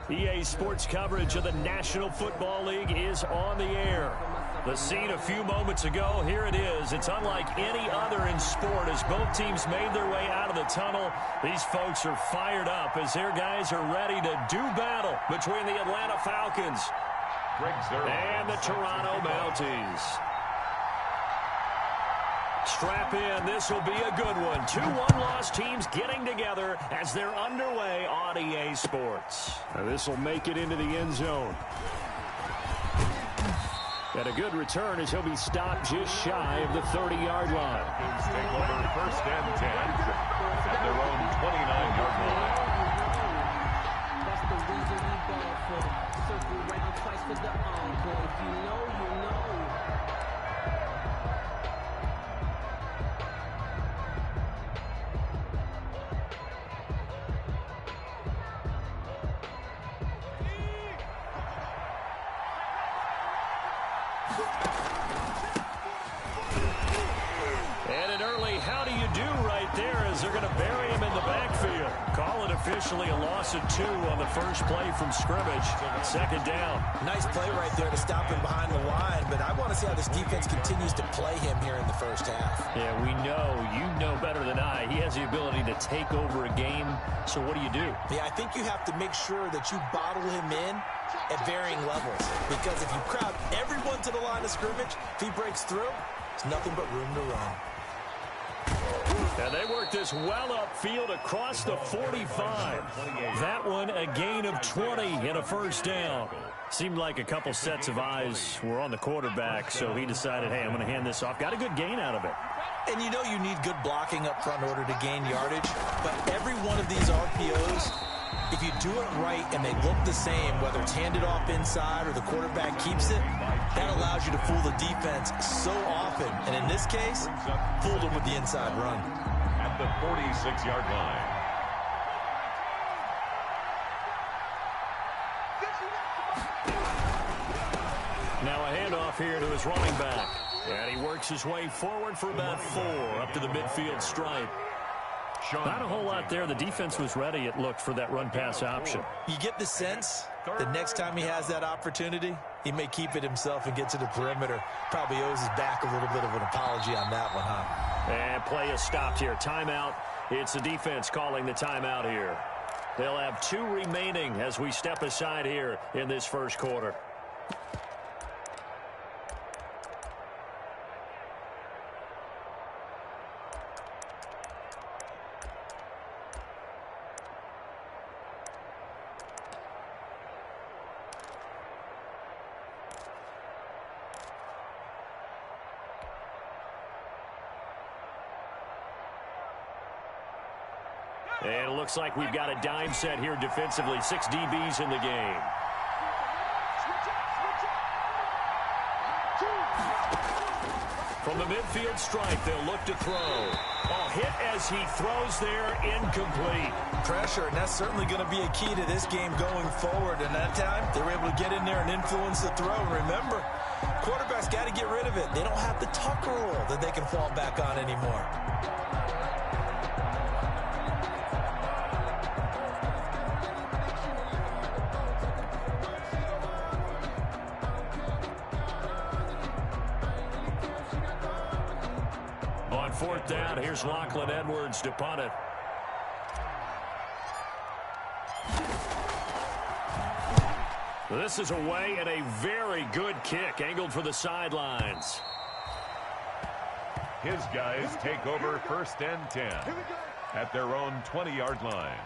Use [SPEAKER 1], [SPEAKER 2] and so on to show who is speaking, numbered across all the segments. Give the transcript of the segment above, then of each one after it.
[SPEAKER 1] EA Sports coverage of the National Football League is on the air. The scene a few moments ago, here it is. It's unlike any other in sport as both teams made their way out of the tunnel. These folks are fired up as their guys are ready to do battle between the Atlanta Falcons and the Toronto Mounties. Strap in. This will be a good one. 2 one-loss teams getting together as they're underway on EA Sports. This will make it into the end zone. And a good return as he'll be stopped just shy of the 30-yard line.
[SPEAKER 2] Take over first and 10 at their own 29-yard line.
[SPEAKER 3] That's the reason we ball for. Circle round twice for the encore. If you know, you know.
[SPEAKER 1] And an early how do you do right there as they're going to bury him in the backfield. Call it officially a loss of 2 on the first play from scrimmage. Second down.
[SPEAKER 4] Nice play right there to stop him behind the line, but I want to see how this defense continues to play him here in the first half.
[SPEAKER 1] Yeah, we know, you know better than I, he has the ability to take over a game. So what do you do?
[SPEAKER 4] Yeah, I think you have to make sure that you bottle him in at varying levels, because if you crowd everyone to the line of scrimmage, if he breaks through, it's nothing but room to run.
[SPEAKER 1] And they work this well upfield across the 45. That one a gain of 20 and a first down. Seemed like a couple sets of eyes were on the quarterback, so he decided, hey, I'm going to hand this off. Got a good gain out of it.
[SPEAKER 4] And you know you need good blocking up front in order to gain yardage, but every one of these RPOs, if you do it right and they look the same, whether it's handed off inside or the quarterback keeps it, that allows you to fool the defense so often. And in this case, fooled them with the inside run.
[SPEAKER 2] At the 46-yard line.
[SPEAKER 1] Now a handoff here to his running back. And he works his way forward for about 4 up to the midfield stripe. Not a whole lot there. The defense was ready, it looked, for that run-pass option.
[SPEAKER 4] You get the sense that next time he has that opportunity, he may keep it himself and get to the perimeter. Probably owes his back a little bit of an apology on that one, huh?
[SPEAKER 1] And play is stopped here. Timeout. It's the defense calling the timeout here. They'll have 2 remaining as we step aside here in this first quarter. And it looks like we've got a dime set here defensively. 6 DBs in the game. From the midfield stripe, they'll look to throw. Oh, hit as he throws there, incomplete.
[SPEAKER 4] Pressure, and that's certainly going to be a key to this game going forward. And that time, they were able to get in there and influence the throw. And remember, quarterbacks got to get rid of it. They don't have the Tucker rule that they can fall back on anymore.
[SPEAKER 1] On 4th down, here's Lachlan Edwards to punt it. This is away and a very good kick angled for the sidelines.
[SPEAKER 2] His guys take over first and 10 at their own 20-yard line.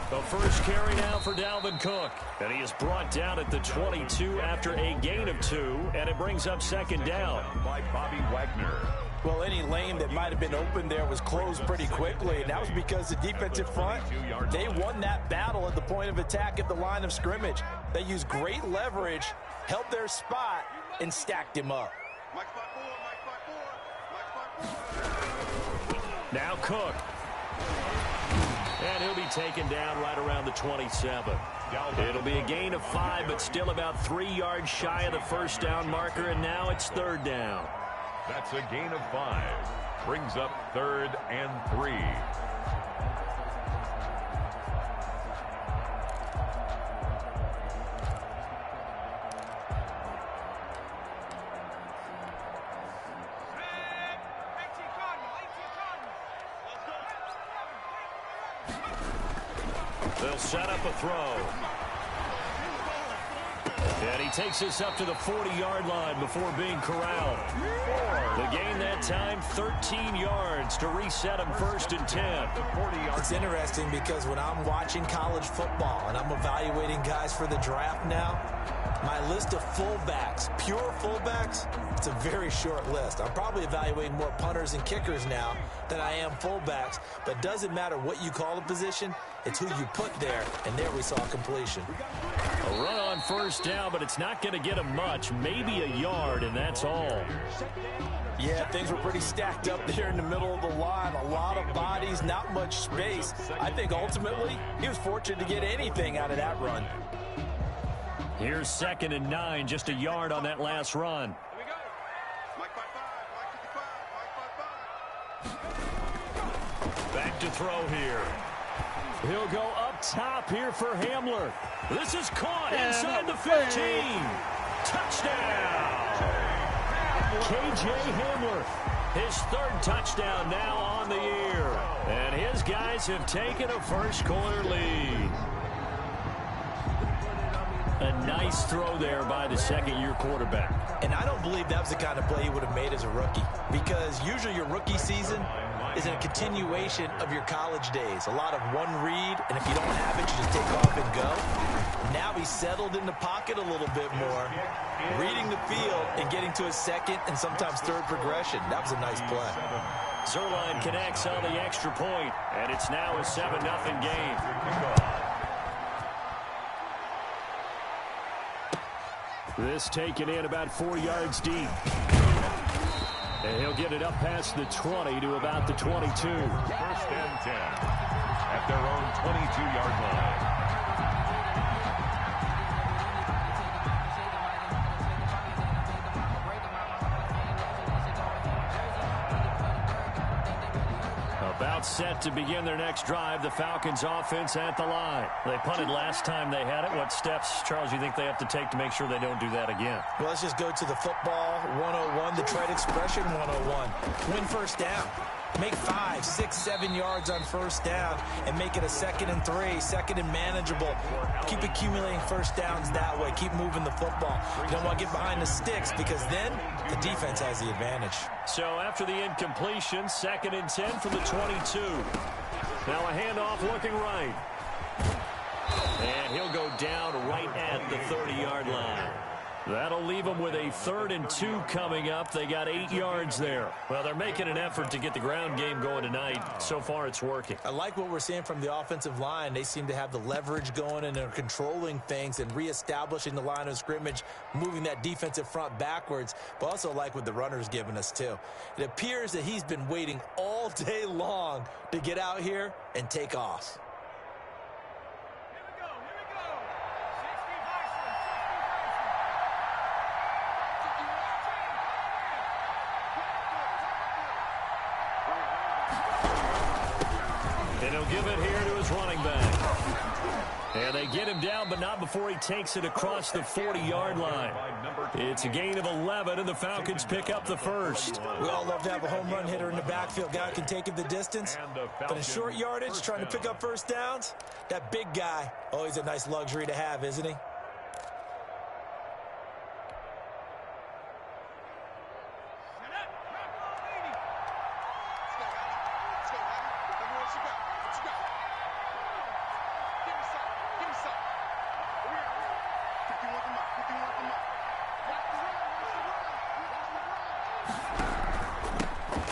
[SPEAKER 1] The first carry now for Dalvin Cook. And he is brought down at the 22 after a gain of 2. And it brings up second down.
[SPEAKER 2] By Bobby Wagner.
[SPEAKER 4] Well, any lane that might have been open there was closed pretty quickly, and that was because the defensive front, they won that battle at the point of attack at the line of scrimmage. They used great leverage, held their spot, and stacked him up.
[SPEAKER 1] Now Cook. And he'll be taken down right around the 27. It'll be a gain of 5, but still about 3 yards shy of the first down marker, and now it's 3rd down.
[SPEAKER 2] That's a gain of 5. Brings up 3rd and 3.
[SPEAKER 1] They'll set up a throw. And he takes this up to the 40-yard line before being corralled. The gain that time, 13 yards to reset him 1st and 10.
[SPEAKER 4] It's interesting because when I'm watching college football and I'm evaluating guys for the draft now, my list of fullbacks, pure fullbacks, it's a very short list. I'm probably evaluating more punters and kickers now than I am fullbacks, but it doesn't matter what you call the position, it's who you put there, and there we saw completion.
[SPEAKER 1] A run on 1st down, but it's not going to get him much, maybe a yard, and that's all.
[SPEAKER 4] Yeah, things were pretty stacked up there in the middle of the line. A lot of bodies, not much space. I think ultimately he was fortunate to get anything out of that run.
[SPEAKER 1] Here's 2nd and 9, just a yard on that last run. Back to throw here. He'll go up top here for Hamler. This is caught inside the 15. Touchdown! K.J. Hamler, his 3rd touchdown now on the year. And his guys have taken a first-quarter lead. A nice throw there by the second-year quarterback.
[SPEAKER 4] And I don't believe that was the kind of play he would have made as a rookie, because usually your rookie season is a continuation of your college days. A lot of one read, and if you don't have it, you just take off and go. Now he's settled in the pocket a little bit more, reading the field and getting to his 2nd and sometimes 3rd progression. That was a nice play.
[SPEAKER 1] Zerline connects on the extra point, and it's now a 7-0 game. This taken in about 4 yards deep. And he'll get it up past the 20 to about the 22.
[SPEAKER 2] 1st and 10 at their own 22-yard line.
[SPEAKER 1] About set to begin their next drive, the Falcons offense at the line. They punted last time they had it. What steps, Charles, you think they have to take to make sure they don't do that again?
[SPEAKER 4] Well, let's just go to the football 101, the trade expression 101. Win 1st down. Make 5, 6, 7 yards on 1st down and make it a 2nd and 3, 2nd and manageable. Keep accumulating 1st downs that way. Keep moving the football. You don't want to get behind the sticks because then the defense has the advantage.
[SPEAKER 1] So after the incompletion, 2nd and 10 from the 22. Now a handoff looking right. And he'll go down right at the 30-yard line. That'll leave them with a 3rd and 2 coming up. They got 8 yards there. Well, they're making an effort to get the ground game going tonight. So far, it's working.
[SPEAKER 4] I like what we're seeing from the offensive line. They seem to have the leverage going, and they're controlling things and reestablishing the line of scrimmage, moving that defensive front backwards, but also like what the runner's giving us, too. It appears that he's been waiting all day long to get out here and take off.
[SPEAKER 1] And he'll give it here to his running back. And they get him down, but not before he takes it across the 40-yard line. It's a gain of 11, and the Falcons pick up the 1st.
[SPEAKER 4] We all love to have a home run hitter in the backfield. Guy can take it the distance. But in short yardage, trying to pick up 1st downs, that big guy, always a nice luxury to have, isn't he?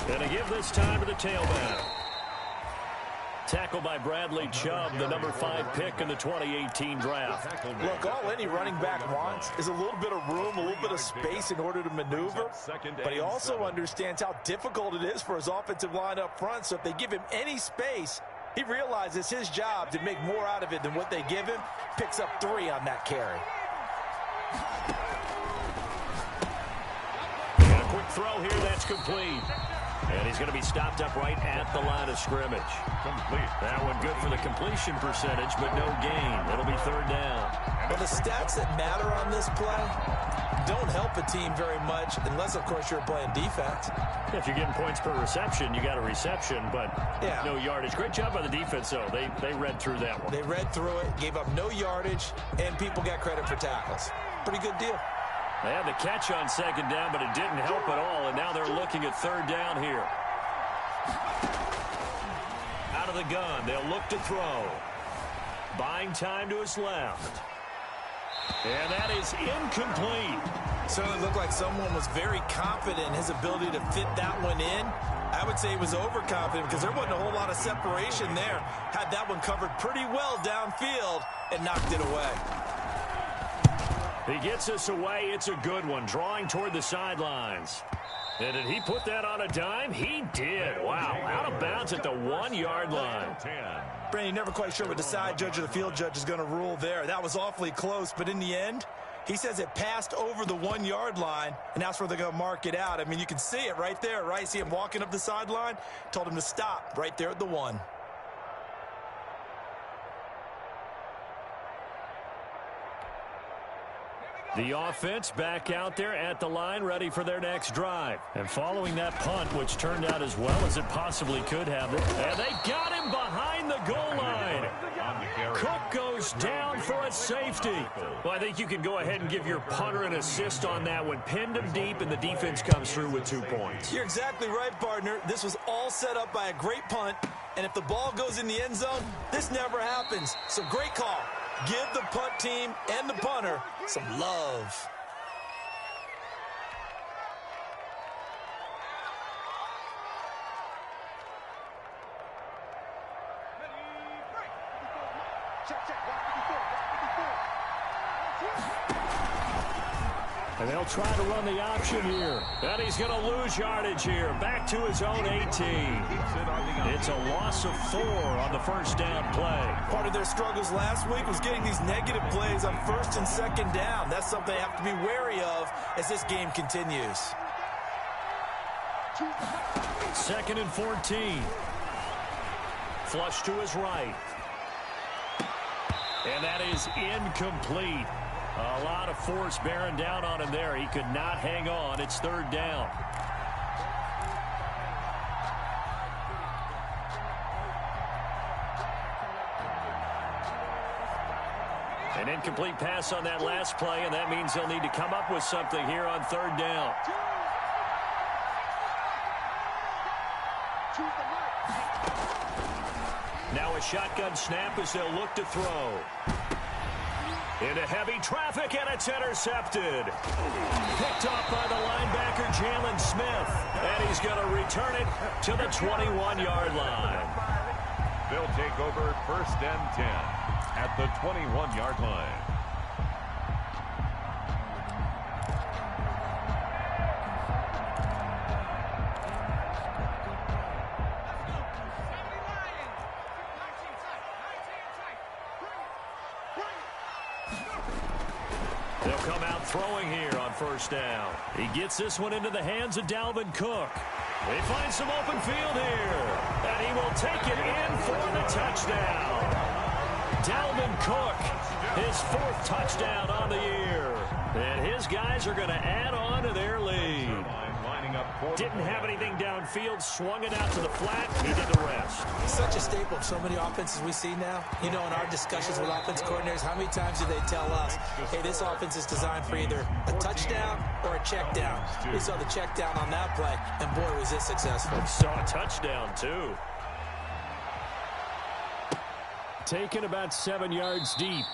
[SPEAKER 4] Going to give this time to the tailback.
[SPEAKER 1] tackle by Bradley Chubb, the number 5 pick in the 2018 draft.
[SPEAKER 4] Look, all any running back wants is a little bit of room, a little bit of space in order to maneuver. But he also understands how difficult it is for his offensive line up front. So if they give him any space, he realizes his job to make more out of it than what they give him. Picks up 3 on that carry.
[SPEAKER 1] And a quick throw here, that's complete. And he's going to be stopped up right at the line of scrimmage.
[SPEAKER 2] Complete.
[SPEAKER 1] That one good for the completion percentage, but no gain. It'll be 3rd down.
[SPEAKER 4] Well, the stats that matter on this play don't help a team very much unless, of course, you're playing defense.
[SPEAKER 1] If you're getting points per reception, you got a reception, but no yardage. Great job by the defense, though. They read through that one.
[SPEAKER 4] They read through it, gave up no yardage, and people got credit for tackles. Pretty good deal.
[SPEAKER 1] They had the catch on 2nd down, but it didn't help at all, and now they're looking at 3rd down here. Out of the gun, they'll look to throw. Buying time to his left. And that is incomplete.
[SPEAKER 4] Certainly looked like someone was very confident in his ability to fit that one in. I would say he was overconfident because there wasn't a whole lot of separation there. Had that one covered pretty well downfield and knocked it away.
[SPEAKER 1] He gets us away. It's a good one. Drawing toward the sidelines. And did he put that on a dime? He did. Wow. Out of bounds at the 1-yard line.
[SPEAKER 4] Brandon, you're never quite sure what the side judge or the field judge is going to rule there. That was awfully close, but in the end, he says it passed over the 1-yard line, and that's where they're going to mark it out. I mean, you can see it right there, right? See him walking up the sideline? Told him to stop right there at the 1.
[SPEAKER 1] The offense back out there at the line, ready for their next drive. And following that punt, which turned out as well as it possibly could have. And they got him behind the goal line. Cook goes down for a safety. Well, I think you can go ahead and give your punter an assist on that one. Pinned him deep, and the defense comes through with 2 points.
[SPEAKER 4] You're exactly right, partner. This was all set up by a great punt. And if the ball goes in the end zone, this never happens. So great call. Give the punt team and the punter some love.
[SPEAKER 1] And they'll try to run the option here. And he's going to lose yardage here. Back to his own 18. It's a loss of 4 on the 1st down play.
[SPEAKER 4] Part of their struggles last week was getting these negative plays on 1st and 2nd down. That's something they have to be wary of as this game continues.
[SPEAKER 1] 2nd and 14. Flush to his right. And that is incomplete. A lot of force bearing down on him there. He could not hang on. It's 3rd down. An incomplete pass on that last play, and that means they'll need to come up with something here on 3rd down. Now a shotgun snap as they'll look to throw. Into heavy traffic, and it's intercepted. Picked off by the linebacker, Jalen Smith. And he's going to return it to the 21-yard line.
[SPEAKER 2] They'll take over 1st and 10 at the 21-yard line.
[SPEAKER 1] They'll come out throwing here on 1st down. He gets this one into the hands of Dalvin Cook. They find some open field here. And he will take it in for the touchdown. Dalvin Cook, his 4th touchdown on the year. And his guys are going to add on to their lead. Didn't have anything downfield, swung it out to the flat. He did the rest.
[SPEAKER 4] Such a staple of so many offenses we see now. You know, in our discussions with offense coordinators, how many times do they tell us, hey, this offense is designed for either a touchdown or a check down? We saw the check down on that play, and boy, was it successful.
[SPEAKER 1] Saw a touchdown, too. Taken about 7 yards deep.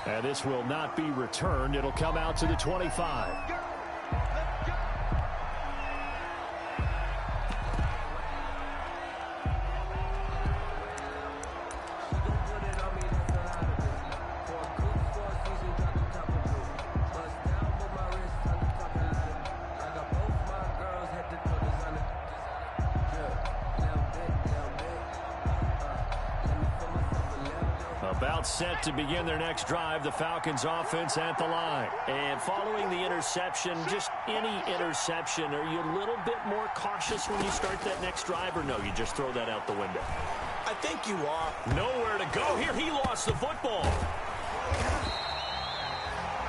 [SPEAKER 1] And this will not be returned. It'll come out to the 25. About set to begin their next drive, the Falcons offense at the line.
[SPEAKER 5] And following the interception, just any interception, are you a little bit more cautious when you start that next drive, or no, you just throw that out the window?
[SPEAKER 4] I think you are.
[SPEAKER 1] Nowhere to go here. He lost the football.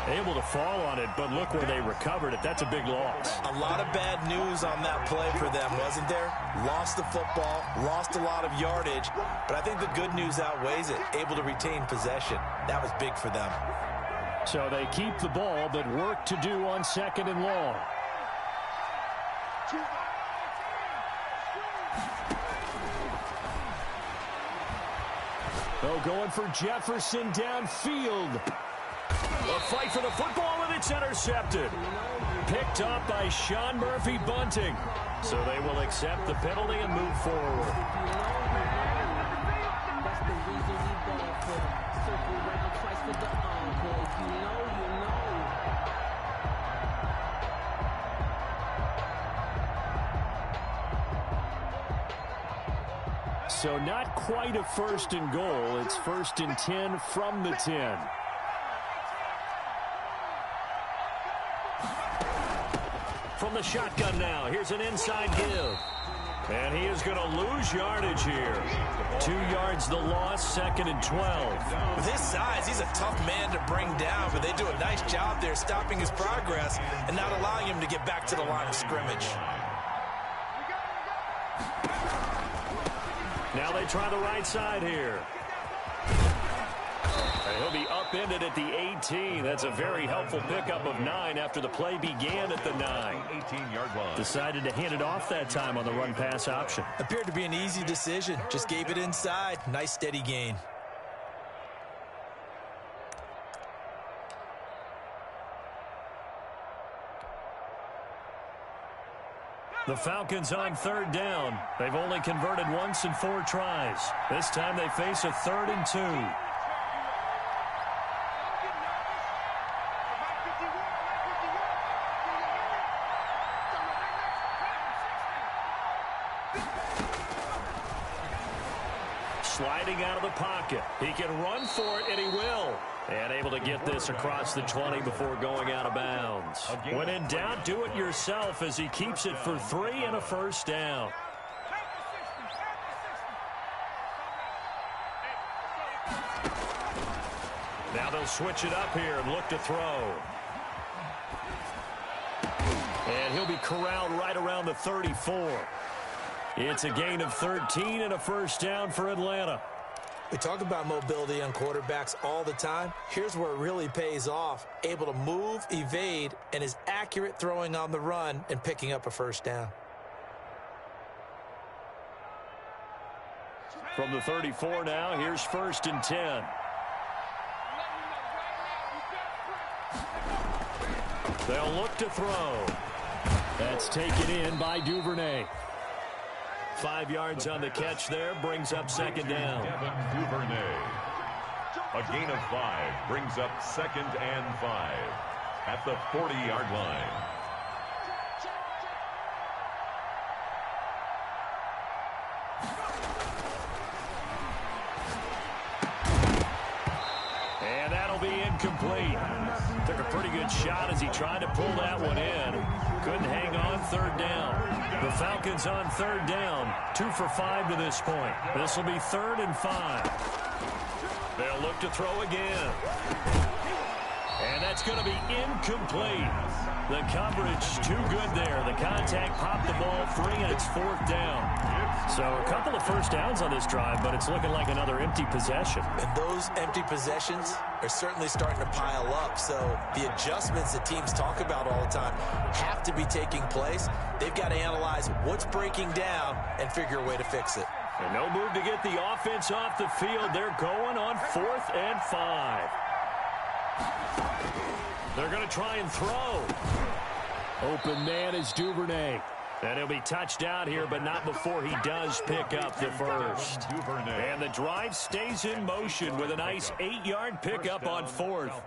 [SPEAKER 1] Able to fall on it, but look where they recovered it. That's a big loss.
[SPEAKER 4] A lot of bad news on that play for them, wasn't there? Lost the football, lost a lot of yardage, but I think the good news outweighs it. Able to retain possession. That was big for them.
[SPEAKER 1] So they keep the ball, but work to do on 2nd and long. They're going for Jefferson downfield. A fight for the football, and it's intercepted. Picked up by Sean Murphy Bunting. So they will accept the penalty and move forward.
[SPEAKER 3] That's the reason we ball for. Circle round twice for the encore. If you know, you know.
[SPEAKER 1] So not quite a 1st and goal. It's 1st and 10 from the 10. From the shotgun now, here's an inside give. And he is going to lose yardage here. 2 yards the loss, 2nd and 12.
[SPEAKER 4] With his size, he's a tough man to bring down, but they do a nice job there stopping his progress and not allowing him to get back to the line of scrimmage.
[SPEAKER 1] Now they try the right side here. And he'll be upended at the 18. That's a very helpful pickup of 9 after the play began at the 9.
[SPEAKER 2] 18-yard line.
[SPEAKER 1] Decided to hand it off that time on the run-pass option.
[SPEAKER 4] Appeared to be an easy decision. Just gave it inside. Nice steady gain.
[SPEAKER 1] The Falcons on 3rd down. They've only converted once in 4 tries. This time they face a 3rd and 2. Sliding out of the pocket. He can run for it, and he will. And able to get this across the 20 before going out of bounds. When in doubt, do it yourself as he keeps it for 3 and a 1st down. Now they'll switch it up here and look to throw. And he'll be corralled right around the 34. It's a gain of 13 and a 1st down for Atlanta.
[SPEAKER 4] We talk about mobility on quarterbacks all the time. Here's where it really pays off. Able to move, evade, and is accurate throwing on the run and picking up a 1st down.
[SPEAKER 1] From the 34 now, here's 1st and 10. They'll look to throw. That's taken in by Duvernay. 5 yards on the catch there, brings up 2nd down.
[SPEAKER 2] Duvernay. A gain of 5 brings up 2nd and 5 at the 40-yard line.
[SPEAKER 1] And that'll be incomplete. Took a pretty good shot as he tried to pull that one in. Couldn't hang on 3rd down. The Falcons on 3rd down. 2 for 5 to this point. This will be 3rd and 5. They'll look to throw again. And that's going to be incomplete. The coverage too good there. The contact popped the ball free, and it's 4th down. So a couple of 1st downs on this drive, but it's looking like another empty possession.
[SPEAKER 4] And those empty possessions are certainly starting to pile up. So the adjustments that teams talk about all the time have to be taking place. They've got to analyze what's breaking down and figure a way to fix it.
[SPEAKER 1] And no move to get the offense off the field. They're going on 4th and 5. They're going to try and throw. Open man is Duvernay. And he'll be touched out here, but not before he does pick up the 1st. And the drive stays in motion with a nice 8-yard pickup on 4th.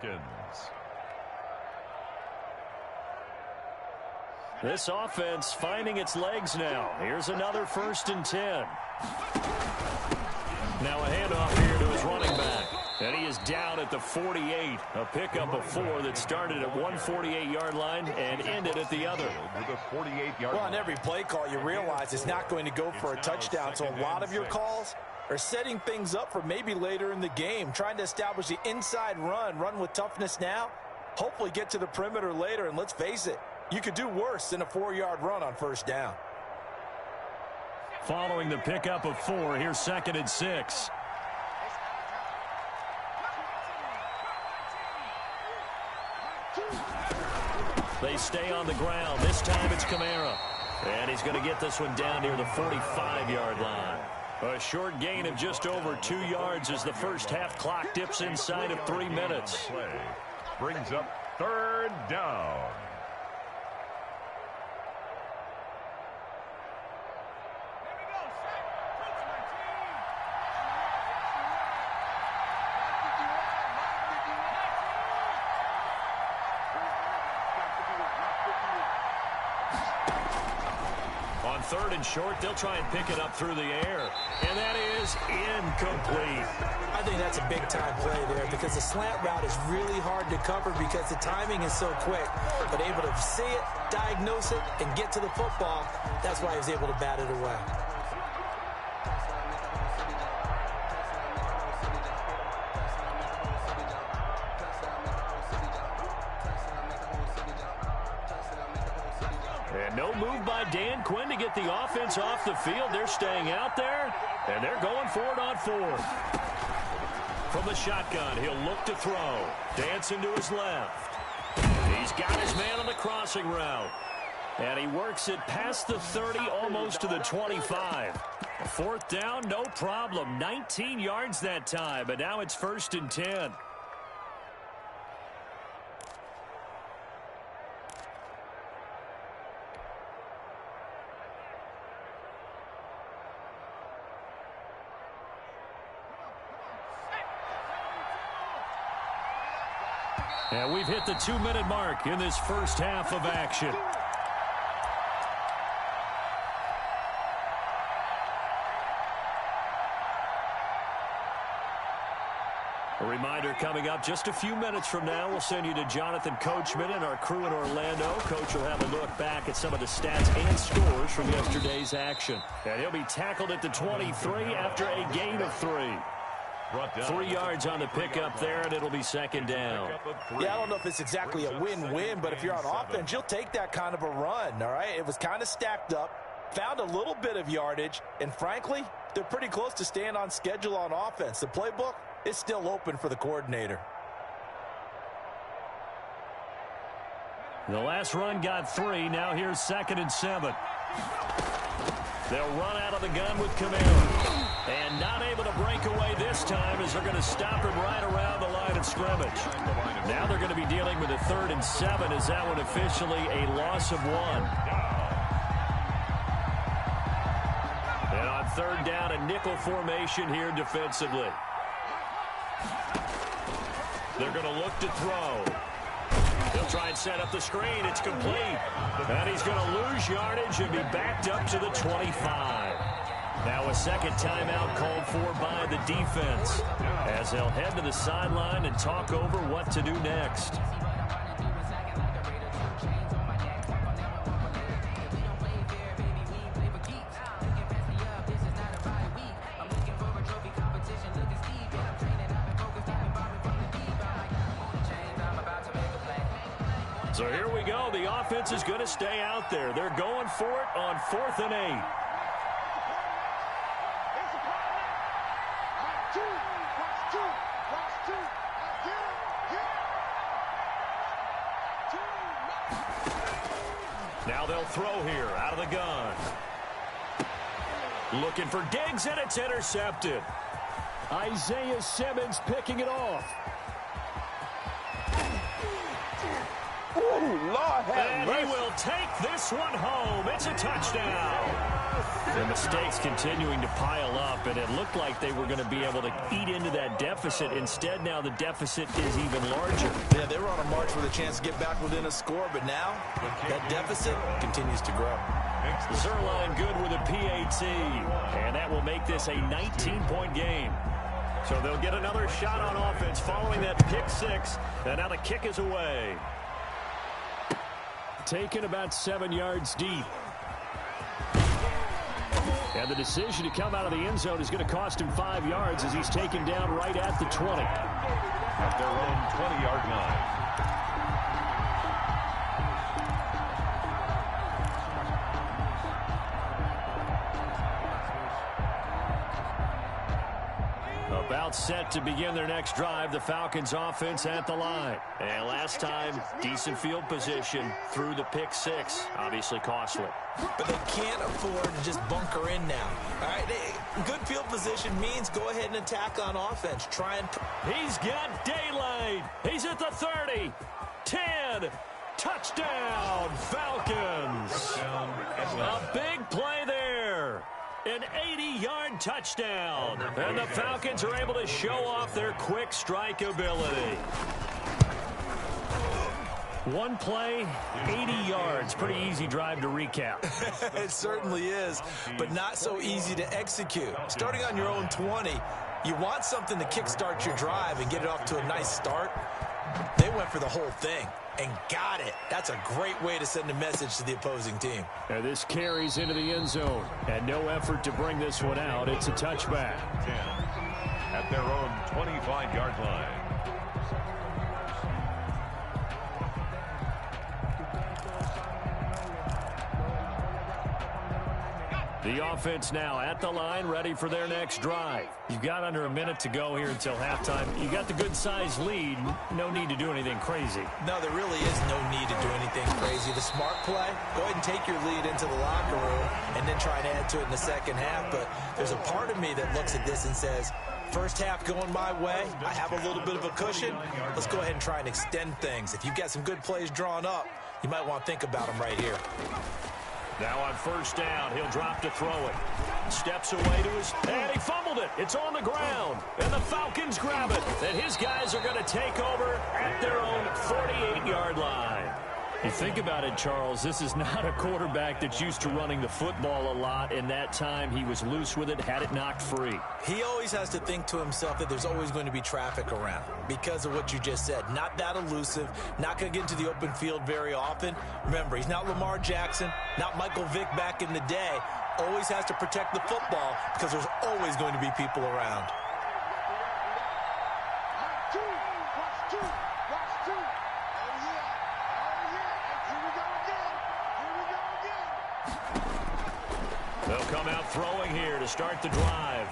[SPEAKER 1] This offense finding its legs now. Here's another 1st and 10. Now a handoff here to his running back. And he is down at the 48. A pickup of 4 that started at one 48-yard line and ended at the other.
[SPEAKER 4] Well, on every play call, you realize it's not going to go for a touchdown. So a lot of your calls are setting things up for maybe later in the game, trying to establish the inside run with toughness now, hopefully get to the perimeter later. And let's face it, you could do worse than a 4-yard run on first down.
[SPEAKER 1] Following the pickup of 4, here's 2nd and 6. They stay on the ground. This time it's Kamara. And he's going to get this one down near the 45-yard line. A short gain of just over 2 yards as the first half clock dips inside of 3 minutes.
[SPEAKER 2] Brings up 3rd down.
[SPEAKER 1] On 3rd and short, they'll try and pick it up through the air. And that is incomplete.
[SPEAKER 4] I think that's a big-time play there because the slant route is really hard to cover because the timing is so quick. But able to see it, diagnose it, and get to the football, that's why he was able to bat it away.
[SPEAKER 1] And no move by Dan Quinn to get the offense off the field. They're staying out there, and they're going for it on 4th. From the shotgun, he'll look to throw. Dancing to his left. He's got his man on the crossing route. And he works it past the 30, almost to the 25. 4th down, no problem. 19 yards that time, but now it's 1st and 10. And we've hit the 2-minute mark in this first half of action. A reminder coming up just a few minutes from now, we'll send you to Jonathan Coachman and our crew in Orlando. Coach will have a look back at some of the stats and scores from yesterday's action. And he'll be tackled at the 23 after a gain of 3. 3 yards on the pickup there, and it'll be 2nd down.
[SPEAKER 4] Yeah, I don't know if it's exactly a win-win, but if you're on offense, you'll take that kind of a run, all right? It was kind of stacked up, found a little bit of yardage, and frankly, they're pretty close to staying on schedule on offense. The playbook is still open for the coordinator.
[SPEAKER 1] The last run got 3. Now here's 2nd and 7. They'll run out of the gun with Kamara. And not able to break away this time as they're going to stop him right around the line of scrimmage. Now they're going to be dealing with a 3rd and 7 as that one officially a loss of 1. And on 3rd down, a nickel formation here defensively. They're going to look to throw. He'll try and set up the screen. It's complete. And he's going to lose yardage and be backed up to the 25. Now a second timeout called for by the defense as they'll head to the sideline and talk over what to do next. So here we go. The offense is going to stay out there. They're going for it on 4th and 8. Now they'll throw here out of the gun. Looking for Diggs, and it's intercepted. Isaiah Simmons picking it off.
[SPEAKER 6] Ooh, Lord have mercy.
[SPEAKER 1] And he will take this one home. It's a touchdown. The mistakes continuing to pile up, and it looked like they were going to be able to eat into that deficit. Instead, now the deficit is even larger.
[SPEAKER 4] Yeah, they were on a march with a chance to get back within a score, but now that deficit continues to grow.
[SPEAKER 1] Zerline good with a PAT, and that will make this a 19-point game. So they'll get another shot on offense following that pick six. And now the kick is away. Taken about 7 yards deep. And the decision to come out of the end zone is going to cost him 5 yards as he's taken down right at the 20.
[SPEAKER 2] At their own 20-yard line.
[SPEAKER 1] About set to begin their next drive, the Falcons offense at the line. And last time, decent field position through the pick six. Obviously costly.
[SPEAKER 4] But they can't afford to just bunker in now. All right, good field position means go ahead and attack on offense. Try and...
[SPEAKER 1] He's got daylight. He's at the 30. 10. Touchdown, Falcons. A big play there. An 80-yard touchdown. And the Falcons are able to show off their quick strike ability. One play, 80 yards. Pretty easy drive to recap.
[SPEAKER 4] It certainly is, but not so easy to execute. Starting on your own 20, you want something to kickstart your drive and get it off to a nice start. They went for the whole thing and got it. That's a great way to send a message to the opposing team.
[SPEAKER 1] And this carries into the end zone. And no effort to bring this one out. It's a touchback.
[SPEAKER 2] 10 at their own 25-yard line.
[SPEAKER 1] The offense now at the line, ready for their next drive. You've got under a minute to go here until halftime. You got the good-sized lead. No need to do anything crazy.
[SPEAKER 4] No, there really is no need to do anything crazy. The smart play, go ahead and take your lead into the locker room and then try and add to it in the second half. But there's a part of me that looks at this and says, first half going my way, I have a little bit of a cushion. Let's go ahead and try and extend things. If you've got some good plays drawn up, you might want to think about them right here.
[SPEAKER 1] Now on first down, he'll drop to throw it. Steps away to his... And he fumbled it. It's on the ground. And the Falcons grab it. And his guys are going to take over at their own 48-yard line. You think about it, Charles, this is not a quarterback that's used to running the football a lot. In that time, he was loose with it, had it knocked free.
[SPEAKER 4] He always has to think to himself that there's always going to be traffic around because of what you just said. Not that elusive, not going to get into the open field very often. Remember, he's not Lamar Jackson, not Michael Vick back in the day. Always has to protect the football because there's always going to be people around.
[SPEAKER 1] They'll come out throwing here to start the drive.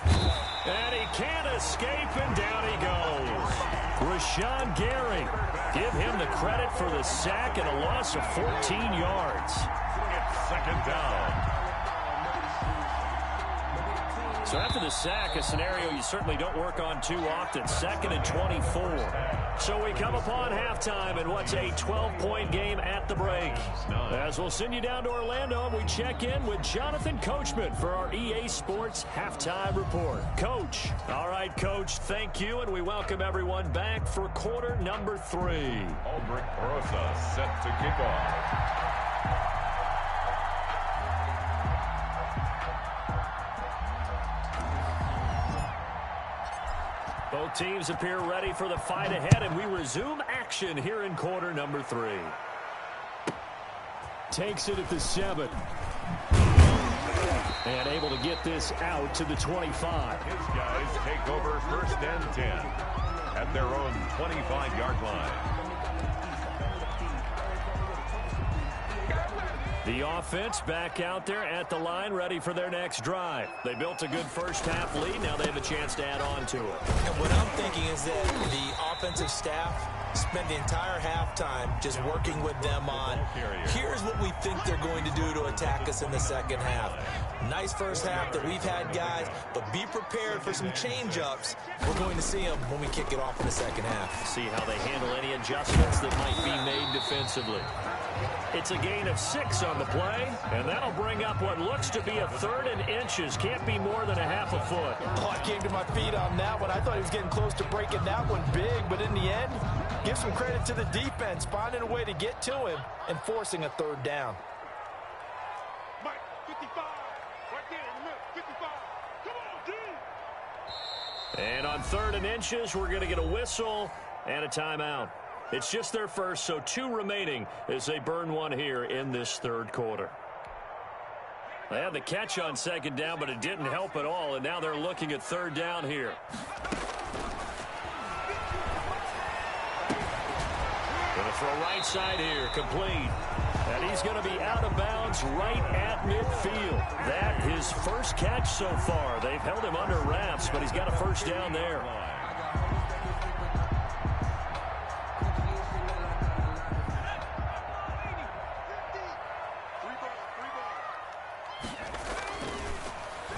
[SPEAKER 1] And he can't escape, and down he goes. Rashawn Gary. Give him the credit for the sack and a loss of 14 yards.
[SPEAKER 2] It's second down.
[SPEAKER 1] So after the sack, a scenario you certainly don't work on too often. 2nd and 24. So we come upon halftime in what's a 12-point game at the break. As we'll send you down to Orlando, and we check in with Jonathan Coachman for our EA Sports Halftime Report. Coach. All right, Coach, thank you, and we welcome everyone back for quarter number 3.
[SPEAKER 2] Aldrich Rosa set to kick off.
[SPEAKER 1] Both teams appear ready for the fight ahead, and we resume action here in quarter number 3. Takes it at the 7. And able to get this out to the 25.
[SPEAKER 2] His guys take over 1st and 10 at their own 25-yard line.
[SPEAKER 1] The offense back out there at the line, ready for their next drive. They built a good first half lead. Now they have a chance to add on to it.
[SPEAKER 4] And what I'm thinking is that the offensive staff spent the entire halftime just working with them on, here's what we think they're going to do to attack us in the second half. Nice first half that we've had, guys, but be prepared for some change-ups. We're going to see them when we kick it off in the second half.
[SPEAKER 1] See how they handle any adjustments that might be made defensively. It's a gain of 6 on the play, and that'll bring up what looks to be a 3rd and inches. Can't be more than a half a foot.
[SPEAKER 4] Oh, I came to my feet on that one. I thought he was getting close to breaking that one big, but in the end, give some credit to the defense, finding a way to get to him and forcing a 3rd down.
[SPEAKER 6] Mike, 55, right there in the middle, 55. Come on, D.
[SPEAKER 1] And on 3rd and inches, we're going to get a whistle and a timeout. It's just their first, so 2 remaining as they burn one here in this 3rd quarter. They had the catch on 2nd down, but it didn't help at all, and now they're looking at 3rd down here. Going to throw right side here, complete. And he's going to be out of bounds right at midfield. That his first catch so far. They've held him under wraps, but he's got a 1st down there.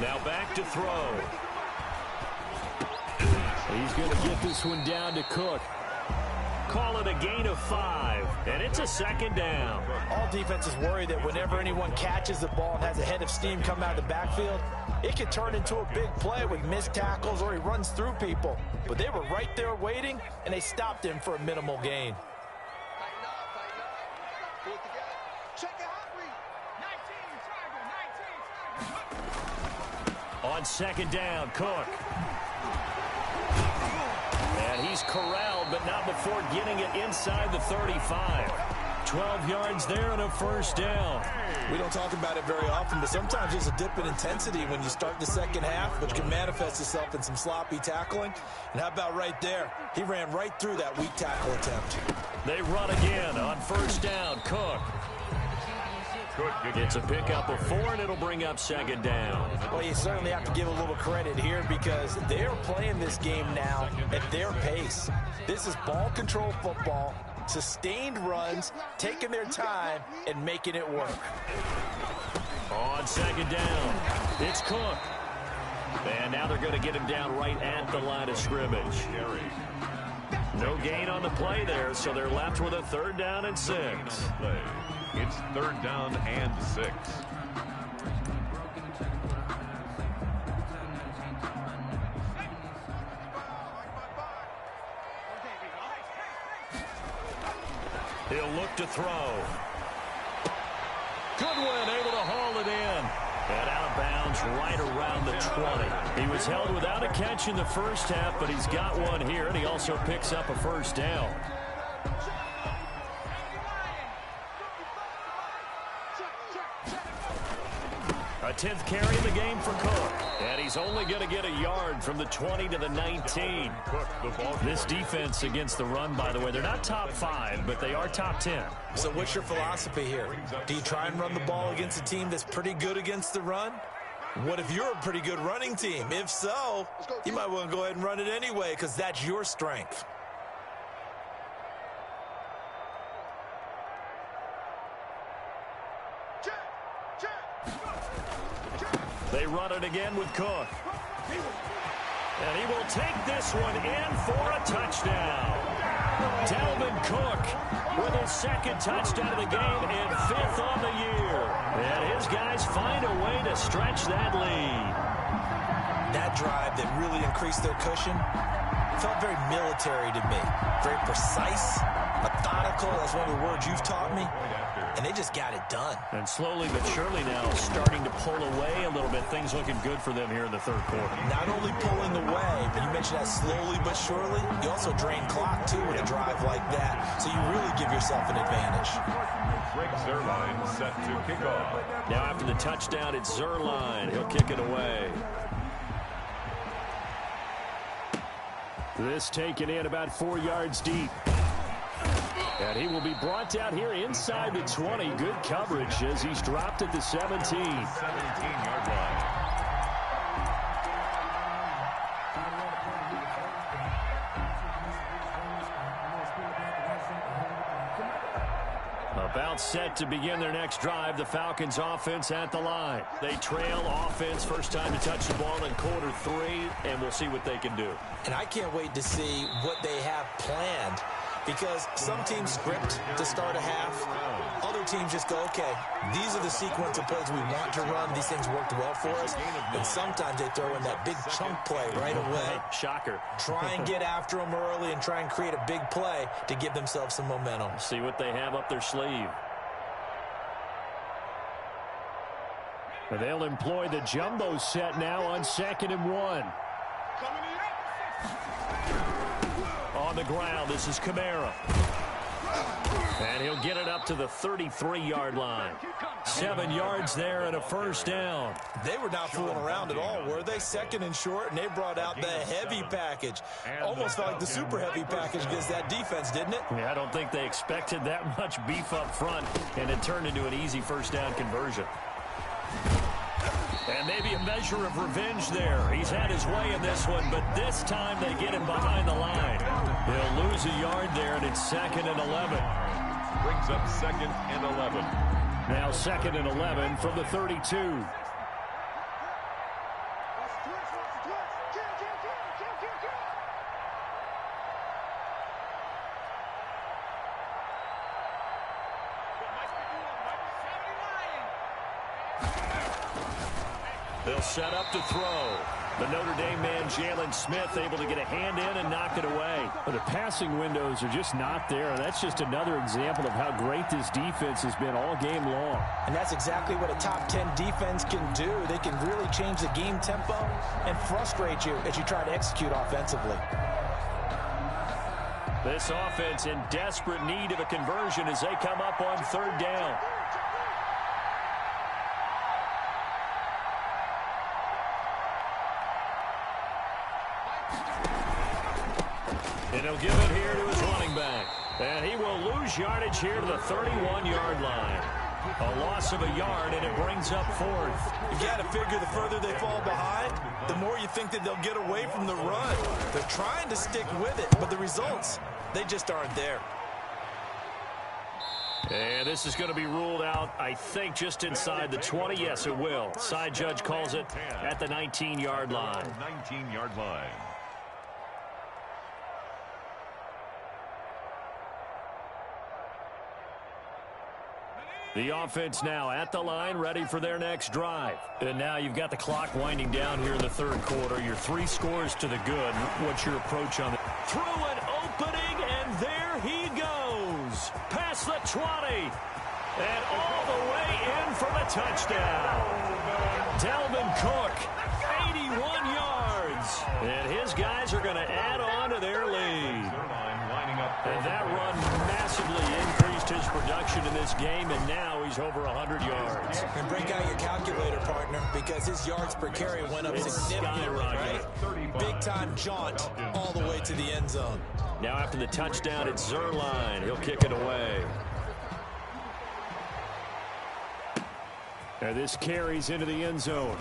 [SPEAKER 1] Now back to throw. He's going to get this one down to Cook. Call it a gain of 5, and it's a 2nd down.
[SPEAKER 4] All defenses worry that whenever anyone catches the ball and has a head of steam come out of the backfield, it can turn into a big play with missed tackles or he runs through people. But they were right there waiting, and they stopped him for a minimal gain.
[SPEAKER 1] On 2nd down, Cook. And he's corralled, but not before getting it inside the 35. 12 yards there and a 1st down.
[SPEAKER 4] We don't talk about it very often, but sometimes there's a dip in intensity when you start the 2nd half, which can manifest itself in some sloppy tackling. And how about right there? He ran right through that weak tackle attempt.
[SPEAKER 1] They run again on 1st down, Cook. It's a pickup of 4, and it'll bring up 2nd down.
[SPEAKER 4] Well, you certainly have to give a little credit here because they're playing this game now at their pace. This is ball control football, sustained runs, taking their time, and making it work.
[SPEAKER 1] On 2nd down, it's Cook. And now they're going to get him down right at the line of scrimmage. No gain on the play there, so they're left with a 3rd down and 6.
[SPEAKER 2] It's 3rd down and 6.
[SPEAKER 1] He'll look to throw. Goodwin able to haul it in. And out of bounds right around the 20. He was held without a catch in the 1st half, but he's got one here, and he also picks up a 1st down. A 10th carry in the game for Cook. And he's only going to get a yard from the 20 to the 19. This defense against the run, by the way, they're not top 5, but they are top 10.
[SPEAKER 4] So what's your philosophy here? Do you try and run the ball against a team that's pretty good against the run? What if you're a pretty good running team? If so, you might want to go ahead and run it anyway because that's your strength.
[SPEAKER 1] They run it again with Cook. And he will take this one in for a touchdown. Dalvin Cook with his 2nd touchdown of the game and 5th on the year. And his guys find a way to stretch that lead.
[SPEAKER 4] That drive that really increased their cushion felt very military to me. Very precise, methodical. That's one of the words you've taught me. And they just got it done.
[SPEAKER 1] And slowly but surely now starting to pull away a little bit. Things looking good for them here in the 3rd quarter.
[SPEAKER 4] Not only pulling away, but you mentioned that slowly but surely. You also drain clock, too, with a drive like that. So you really give yourself an advantage.
[SPEAKER 2] Greg Zuerlein set to kick off.
[SPEAKER 1] Now after the touchdown, it's Zuerlein. He'll kick it away. This taken in about 4 yards deep. And he will be brought down here inside the 20. Good coverage as he's dropped at the 17.
[SPEAKER 2] 17-yard line.
[SPEAKER 1] About set to begin their next drive. The Falcons offense at the line. They trail offense. First time to touch the ball in quarter 3. And we'll see what they can do.
[SPEAKER 4] And I can't wait to see what they have planned. Because some teams script to start a half. Other teams just go, okay, these are the sequence of plays we want to run. These things worked well for us. And sometimes they throw in that big chunk play right away.
[SPEAKER 1] Shocker.
[SPEAKER 4] Try and get after them early and try and create a big play to give themselves some momentum.
[SPEAKER 1] See what they have up their sleeve. And they'll employ the jumbo set now on 2nd and 1. On the ground, this is Kamara. And he'll get it up to the 33-yard line. 7 yards there and a first down.
[SPEAKER 4] They were not fooling around at all, were they? Second and short, and they brought out the heavy package. Almost felt like the super heavy package against that defense, didn't it?
[SPEAKER 1] Yeah, I don't think they expected that much beef up front, and it turned into an easy first down conversion. And maybe a measure of revenge there. He's had his way in this one, but this time they get him behind the line. He'll lose a yard there, and it's 2nd and 11.
[SPEAKER 2] Brings up 2nd and 11.
[SPEAKER 1] Now 2nd and 11 from the 32. They'll set up to throw. The Notre Dame man, Jalen Smith, able to get a hand in and knock it away.
[SPEAKER 6] But the passing windows are just not there. That's just another example of how great this defense has been all game long.
[SPEAKER 4] And that's exactly what a top 10 defense can do. They can really change the game tempo and frustrate you as you try to execute offensively.
[SPEAKER 1] This offense in desperate need of a conversion as they come up on 3rd down. And he'll give it here to his running back. And he will lose yardage here to the 31-yard line. A loss of a yard, and it brings up 4th.
[SPEAKER 4] You got to figure the further they fall behind, the more you think that they'll get away from the run. They're trying to stick with it, but the results, they just aren't there.
[SPEAKER 1] And this is going to be ruled out, I think, just inside the 20. Yes, it will. Side judge calls it at the 19-yard line.
[SPEAKER 2] 19-yard line.
[SPEAKER 1] The offense now at the line, ready for their next drive. And now you've got the clock winding down here in the 3rd quarter. Your 3 scores to the good. What's your approach on it? Through an opening, and there he goes. Past the 20. And all the way in for the touchdown. Dalvin Cook, 81 yards. And his guys are going to add on to their lead. And that run massively increased his production in this game, and now he's over 100 yards.
[SPEAKER 4] And break out your calculator, partner, because his yards per carry went up significantly, right? Big-time jaunt all the way to the end zone.
[SPEAKER 1] Now after the touchdown, it's Zerline. He'll kick it away. And this carries into the end zone.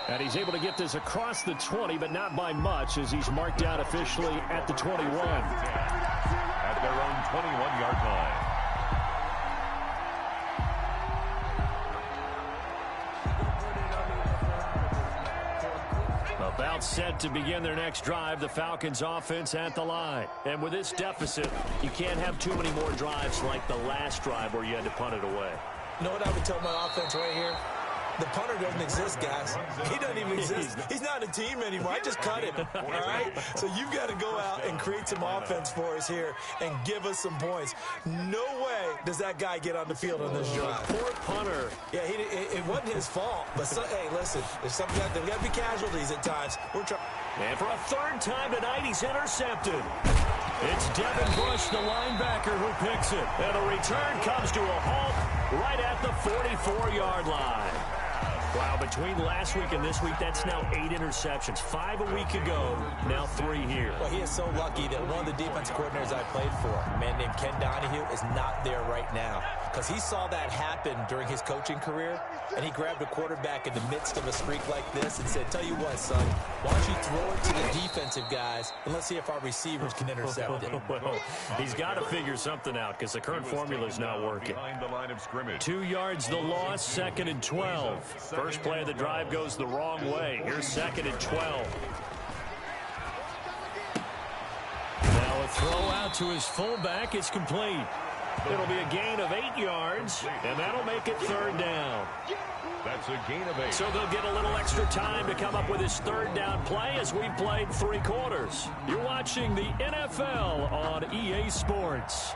[SPEAKER 1] And he's able to get this across the 20, but not by much, as he's marked out officially at the 21.
[SPEAKER 2] At their own 21-yard
[SPEAKER 1] line. About set to begin their next drive, the Falcons offense at the line. And with this deficit, you can't have too many more drives like the last drive where you had to punt it away.
[SPEAKER 4] You know what I would tell my offense right here? The punter doesn't exist, guys. He doesn't even exist. He's not a team anymore. I just cut him, all right? So you've got to go out and create some offense for us here and give us some points. No way does that guy get on the field on this drive.
[SPEAKER 1] Poor punter.
[SPEAKER 4] Yeah, it wasn't his fault. But, hey, listen, there's got to be casualties at times. We're trying.
[SPEAKER 1] And for a 3rd time tonight, he's intercepted. It's Devin Bush, the linebacker, who picks it. And the return comes to a halt right at the 44-yard line. Wow, between last week and this week, that's now 8 interceptions. 5 a week ago, now 3 here.
[SPEAKER 4] Well, he is so lucky that one of the defense coordinators I played for, a man named Ken Donahue, is not there right now. Because he saw that happen during his coaching career, and he grabbed a quarterback in the midst of a streak like this and said, tell you what, son, why don't you throw it to the defensive guys, and let's see if our receivers can intercept it.
[SPEAKER 1] Well, he's got to figure something out because the current formula is not working.
[SPEAKER 2] Behind the line of scrimmage.
[SPEAKER 1] 2 yards the loss, 2nd and 12. First play of the drive goes the wrong way. Here's 2nd and 12. Now a throw out to his fullback is complete. It'll be a gain of 8 yards, and that'll make it 3rd down.
[SPEAKER 2] That's a gain of 8.
[SPEAKER 1] So they'll get a little extra time to come up with his 3rd down play as we've played 3 quarters. You're watching the NFL on EA Sports.